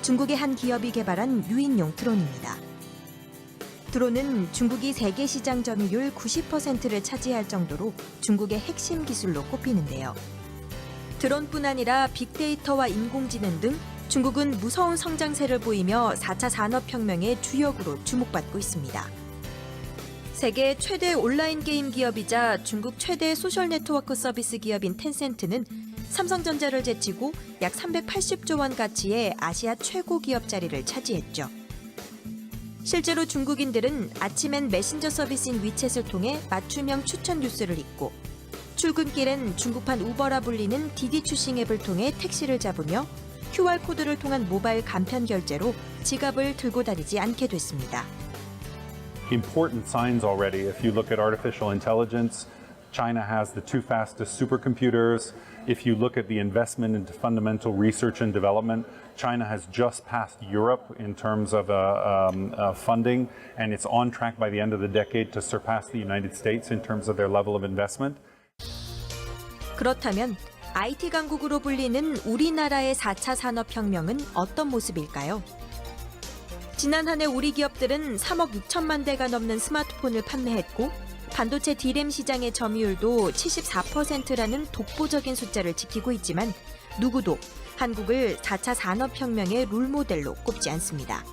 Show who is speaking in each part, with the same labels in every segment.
Speaker 1: 중국의 한 기업이 개발한 유인용 드론입니다. 드론은 중국이 세계 시장 점유율 90%를 차지할 정도로 중국의 핵심 기술로 꼽히는데요. 드론뿐 아니라 빅데이터와 인공지능 등 중국은 무서운 성장세를 보이며 4차 산업혁명의 주역으로 주목받고 있습니다. 세계 최대 온라인 게임 기업이자 중국 최대 소셜 네트워크 서비스 기업인 텐센트는 삼성전자를 제치고 약 380조 원 가치의 아시아 최고 기업 자리를 차지했죠. 실제로 중국인들은 아침엔 메신저 서비스인 위챗을 통해 맞춤형 추천 뉴스를 읽고 출근길엔 중국판 우버라 불리는 디디 추싱 앱을 통해 택시를 잡으며 QR코드를 통한 모바일 간편 결제로 지갑을 들고 다니지 않게 됐습니다.
Speaker 2: Important signs already. If you look at artificial intelligence, China has the two fastest supercomputers. If you look at the investment into fundamental research and development, China has just passed Europe in terms of funding, and it's on track by the end of the decade to surpass the United States in terms of their level of investment.
Speaker 1: 그렇다면 IT 강국으로 불리는 우리나라의 4차 산업혁명은 어떤 모습일까요? 지난 한 해 우리 기업들은 3억 6천만 대가 넘는 스마트폰을 판매했고 반도체 D램 시장의 점유율도 74%라는 독보적인 숫자를 지키고 있지만 누구도 한국을 4차 산업혁명의 롤모델로 꼽지 않습니다.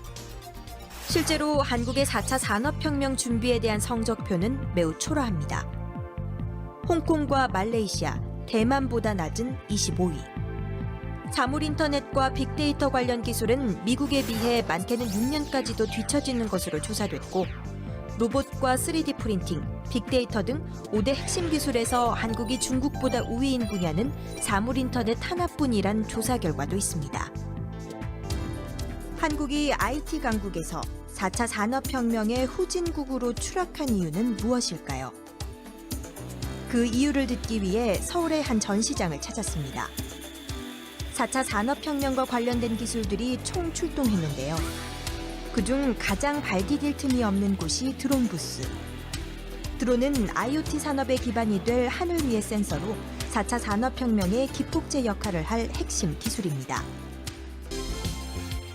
Speaker 1: 실제로 한국의 4차 산업혁명 준비에 대한 성적표는 매우 초라합니다. 홍콩과 말레이시아, 대만보다 낮은 25위. 사물 인터넷과 빅데이터 관련 기술은 미국에 비해 많게는 6년까지도 뒤처지는 것으로 조사됐고 로봇과 3D 프린팅, 빅데이터 등 5대 핵심 기술에서 한국이 중국보다 우위인 분야는 사물 인터넷 하나뿐이란 조사 결과도 있습니다. 한국이 IT 강국에서 4차 산업혁명의 후진국으로 추락한 이유는 무엇일까요? 그 이유를 듣기 위해 서울의 한 전시장을 찾았습니다. 4차 산업혁명과 관련된 기술들이 총 출동했는데요. 그중 가장 발디 딜 틈이 없는 곳이 드론 부스. 드론은 IoT 산업의 기반이 될 하늘 위의 센서로 4차 산업혁명의 기폭제 역할을 할 핵심 기술입니다.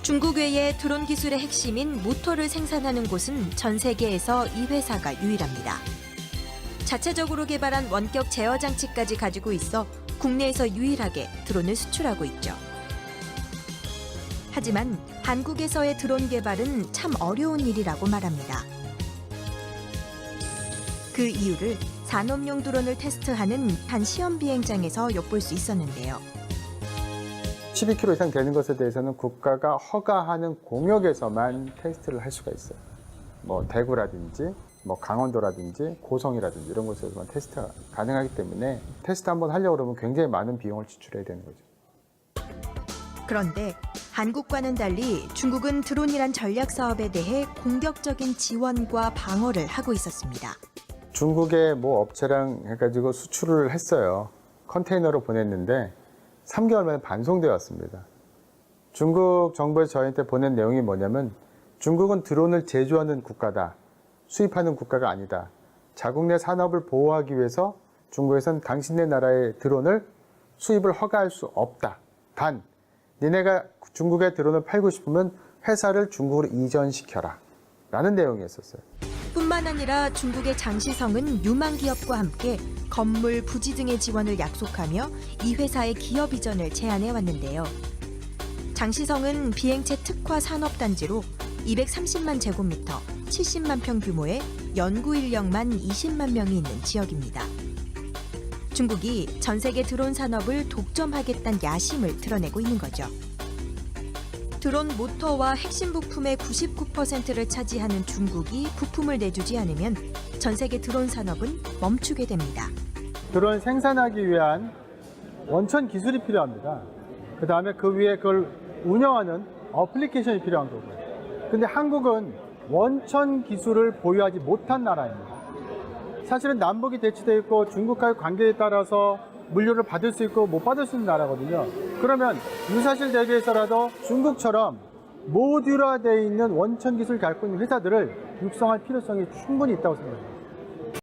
Speaker 1: 중국 외에 드론 기술의 핵심인 모터를 생산하는 곳은 전 세계에서 이 회사가 유일합니다. 자체적으로 개발한 원격 제어 장치까지 가지고 있어 국내에서 유일하게 드론을 수출하고 있죠. 하지만 한국에서의 드론 개발은 참 어려운 일이라고 말합니다. 그 이유를 산업용 드론을 테스트하는 한 시험 비행장에서 엿볼 수 있었는데요.
Speaker 3: 12kg 이상 되는 것에 대해서는 국가가 허가하는 공역에서만 테스트를 할 수가 있어요. 뭐 대구라든지 강원도라든지 고성이라든지 이런 곳에서만 테스트가 가능하기 때문에 테스트 한번 하려고 그러면 굉장히 많은 비용을 지출해야 되는 거죠.
Speaker 1: 그런데 한국과는 달리 중국은 드론이란 전략 사업에 대해 공격적인 지원과 방어를 하고 있었습니다.
Speaker 3: 중국의 모 업체랑 해가지고 수출을 했어요. 컨테이너로 보냈는데 3개월 만에 반송되어 왔습니다. 중국 정부에서 저희한테 보낸 내용이 뭐냐면 중국은 드론을 제조하는 국가다. 수입하는 국가가 아니다. 자국 내 산업을 보호하기 위해서 중국에서는 당신네 나라의 드론을 수입을 허가할 수 없다. 단, 니네가 중국에 드론을 팔고 싶으면 회사를 중국으로 이전시켜라. 라는 내용이었어요.
Speaker 1: 뿐만 아니라 중국의 장시성은 유망 기업과 함께 건물, 부지 등의 지원을 약속하며 이 회사의 기업 이전을 제안해 왔는데요. 장시성은 비행체 특화 산업단지로 230만 제곱미터, 70만 평 규모의 연구 인력만 20만 명이 있는 지역입니다. 중국이 전 세계 드론 산업을 독점하겠다는 야심을 드러내고 있는 거죠. 드론 모터와 핵심 부품의 99%를 차지하는 중국이 부품을 내주지 않으면 전 세계 드론 산업은 멈추게 됩니다.
Speaker 3: 드론 생산하기 위한 원천 기술이 필요합니다. 그 다음에 그 위에 그걸 운영하는 어플리케이션이 필요한 거고요. 근데 한국은 원천 기술을 보유하지 못한 나라입니다. 사실은 남북이 대치되어 있고 중국과의 관계에 따라서 물류를 받을 수 있고 못 받을 수 있는 나라거든요. 그러면 유사실 대비해서라도 중국처럼 모듈화되어 있는 원천 기술을 갖고 있는 회사들을 육성할 필요성이 충분히 있다고 생각합니다.